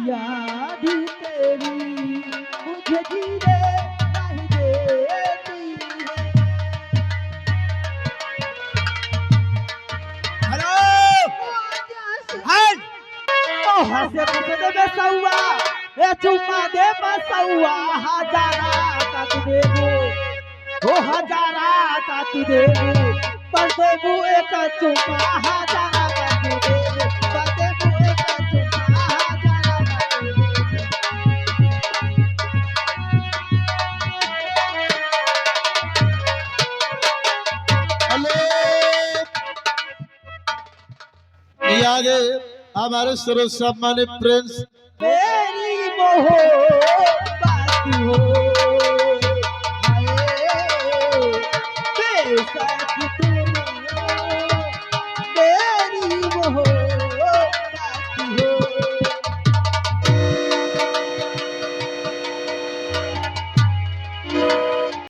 याद तेरी मुझे जीने नहीं देती है। हेलो हट ओ हंसे फंसे दे बसौआ ए चुम्मा दे बसौआ हजारा का तू देबो ओ हजारा का तू देबो पर देबो एक चुम्मा हजारा का तू देबो पर देबो एक चुम्मा हजारा का तू देबो। हेलो ये आगे हमारे सर्व सम्मानित प्रिंस तेरी मोहब्बत हो हाय बेशक तू